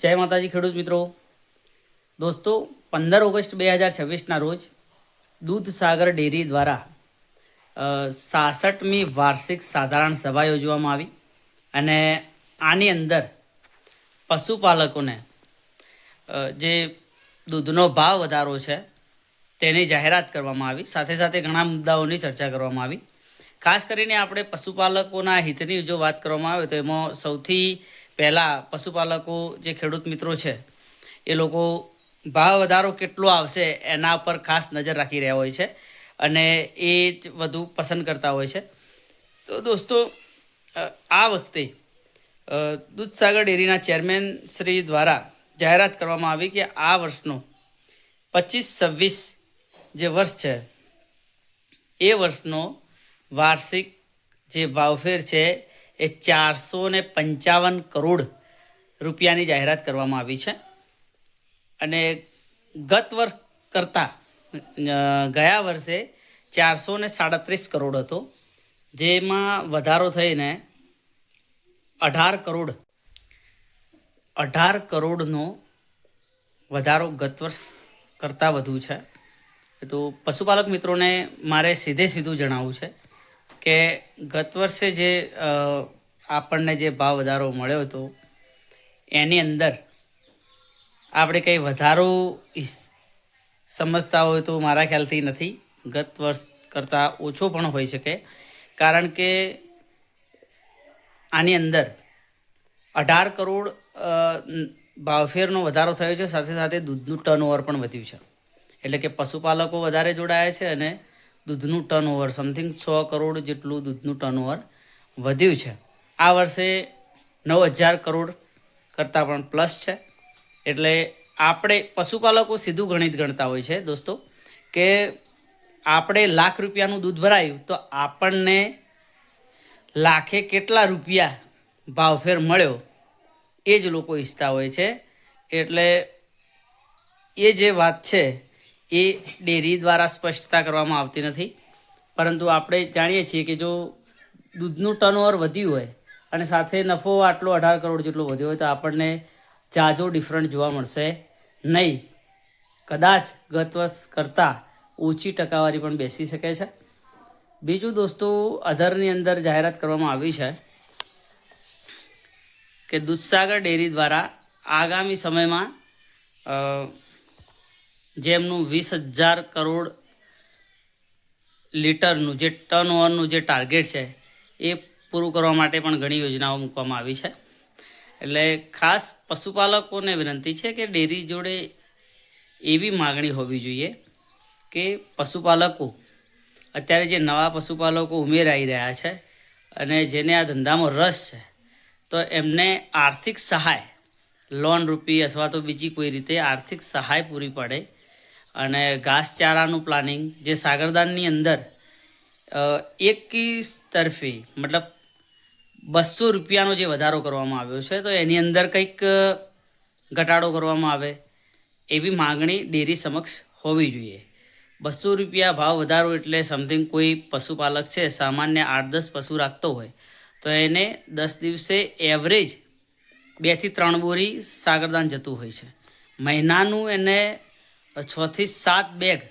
જય માતાજી ખેડૂત મિત્રો. દોસ્તો, 15 ઓગસ્ટ 2026ના રોજ દૂધસાગર ડેરી દ્વારા 66મી વાર્ષિક સાધારણ સભા યોજવામાં આવી અને આની અંદર પશુપાલકોને જે દૂધનો ભાવ વધારો છે તેની જાહેરાત કરવામાં આવી. સાથે સાથે ઘણા મુદ્દાઓની ચર્ચા કરવામાં આવી. ખાસ કરીને આપણે પશુપાલકોના હિતની જો વાત કરવામાં આવે તો એમાં સૌથી પહેલાં પશુપાલકો જે ખેડૂત મિત્રો છે એ લોકો ભાવ વધારો કેટલો આવશે એના પર ખાસ નજર રાખી રહ્યા હોય છે અને એ જ વધુ પસંદ કરતા હોય છે. તો દોસ્તો, આ વખતે દૂધસાગર ડેરીના ચેરમેન શ્રી દ્વારા જાહેરાત કરવામાં આવી કે આ વર્ષનો 25-26 જે વર્ષ છે એ વર્ષનો વાર્ષિક જે ભાવફેર છે એ 455 કરોડ રૂપિયાની જાહેરાત કરવામાં આવી છે અને ગત વર્ષ કરતાં ગયા વર્ષે 437 કરોડ હતો, જેમાં વધારો થઈને 18 કરોડનો વધારો ગત વર્ષ કરતાં વધુ છે. તો પશુપાલક મિત્રોને મારે સીધું જણાવવું છે કે ગત વર્ષે જે આપણને જે ભાવ વધારો મળ્યો હતો એની અંદર આપણે કંઈ વધારો સમજતા હોય તો મારા ખ્યાલથી નથી. ગત વર્ષ કરતાં ઓછો પણ હોઈ શકે, કારણ કે આની અંદર 18 કરોડ ભાવફેરનો વધારો થયો છે. સાથે સાથે દૂધનું ટર્નઓવર પણ વધ્યું છે, એટલે કે પશુપાલકો વધારે જોડાયા છે અને દૂધનું ટર્નઓવર સમથિંગ 6 કરોડ જેટલું દૂધનું ટર્નઓવર વધ્યું છે. આ વર્ષે 9,000 કરોડ કરતાં પણ પ્લસ છે. એટલે આપણે પશુપાલકો સીધું ગણિત ગણતા હોય છે દોસ્તો, કે આપણે લાખ રૂપિયાનું દૂધ ભરાયું તો આપણને લાખે કેટલા રૂપિયા ભાવફેર મળ્યો એ જ લોકો ઈચ્છતા હોય છે. એટલે એ જે વાત છે એ ડેરી દ્વારા સ્પષ્ટતા કરવામાં આવતી નથી, પરંતુ આપણે જાણીએ છીએ કે જો દૂધનું ટર્નઓવર વધ્યું હોય અને સાથે નફો આટલો 18 કરોડ જેટલો વધ્યો હોય તો આપણને ઝાઝો ડિફરન્ટ જોવા મળશે નહીં. કદાચ ગત વર્ષ કરતાં ઓછી ટકાવારી પણ બેસી શકે છે. બીજું દોસ્તો, અધરની અંદર જાહેરાત કરવામાં આવી છે કે દૂધસાગર ડેરી દ્વારા આગામી સમયમાં જેમનું 20,000 કરોડ લીટરનું જે ટર્નઓવરનું જે ટાર્ગેટ છે એ પૂરું કરવા માટે પણ ઘણી યોજનાઓ મૂકવામાં આવી છે. એટલે ખાસ પશુપાલકોને વિનંતી છે કે ડેરી જોડે એવી માગણી હોવી જોઈએ કે પશુપાલકો અત્યારે જે નવા પશુપાલકો ઉમેરાઈ રહ્યા છે અને જેને આ ધંધામાં રસ છે તો એમને આર્થિક સહાય, લોન રૂપી અથવા તો બીજી કોઈ રીતે આર્થિક સહાય પૂરી પડે અને ઘાસચારાનું પ્લાનિંગ જે સાગરદાનની અંદર એકી તરફી મતલબ 200 રૂપિયાનો જે વધારો કરવામાં આવ્યો છે તો એની અંદર કંઈક ઘટાડો કરવામાં આવે એવી માગણી ડેરી સમક્ષ હોવી જોઈએ. 200 રૂપિયા ભાવ વધારો એટલે સમથિંગ કોઈ પશુપાલક છે સામાન્ય 8-10 પશુ રાખતો હોય તો એને 10 દિવસે એવરેજ 2 થી 3 બોરી સાગરદાન જતું હોય છે. મહિનાનું એને 6 થી 7 બેગ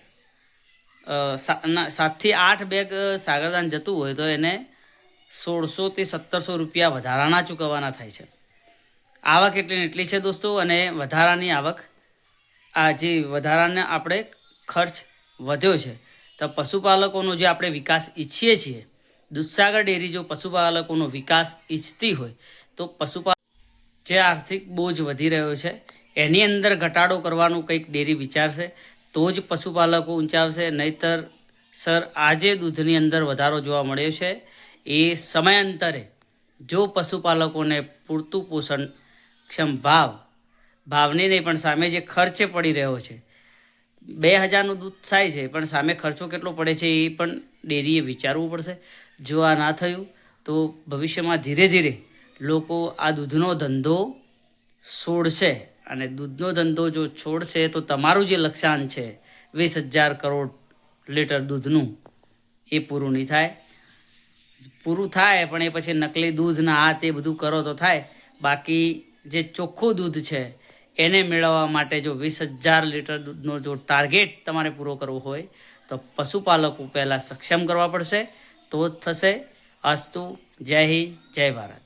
7 થી 8 બેગ સાગરદાન જતું હોય તો એને 1,600 થી 1,700 રૂપિયા વધારાના ચૂકવવાના થાય છે. આવક એટલી છે દોસ્તો, અને વધારાની આવક આ જે વધારાને આપણે ખર્ચ વધ્યો છે તો પશુપાલકોનો જે આપણે વિકાસ ઈચ્છીએ છીએ, દૂધસાગર ડેરી જો પશુપાલકોનો વિકાસ ઈચ્છતી હોય તો જે આર્થિક બોજ વધી રહ્યો છે એની અંદર ઘટાડો કરવાનું કંઈક ડેરી વિચારશે તો જ પશુપાલકો ઊંચા આવશે. નહીંતર સર આજે દૂધની અંદર વધારો જોવા મળ્યો છે એ સમયાંતરે જો પશુપાલકોને પૂરતું પોષણક્ષમ ભાવની નહીં પણ સામે જે ખર્ચે પડી રહ્યો છે, 2,000નું દૂધ થાય છે પણ સામે ખર્ચો કેટલો પડે છે એ પણ ડેરીએ વિચારવું પડશે. જો આ ના થયું તો ભવિષ્યમાં ધીરે ધીરે લોકો આ દૂધનો ધંધો છોડશે અને દૂધનો ધંધો જો છોડશે તો તમારું જે લક્ષ્યાંક છે 20,000 કરોડ લીટર દૂધનું એ પૂરું નહીં થાય. પૂરું થાય પણ એ પછી નકલી દૂધના આ તે બધું કરો તો થાય, બાકી જે ચોખ્ખું દૂધ છે એને મેળવવા માટે જો 20,000 લીટર દૂધનો જો ટાર્ગેટ તમારે પૂરો કરવો હોય તો પશુપાલકો પહેલાં સક્ષમ કરવા પડશે, તો જ થશે. અસ્તુ. જય હિન્દ, જય ભારત.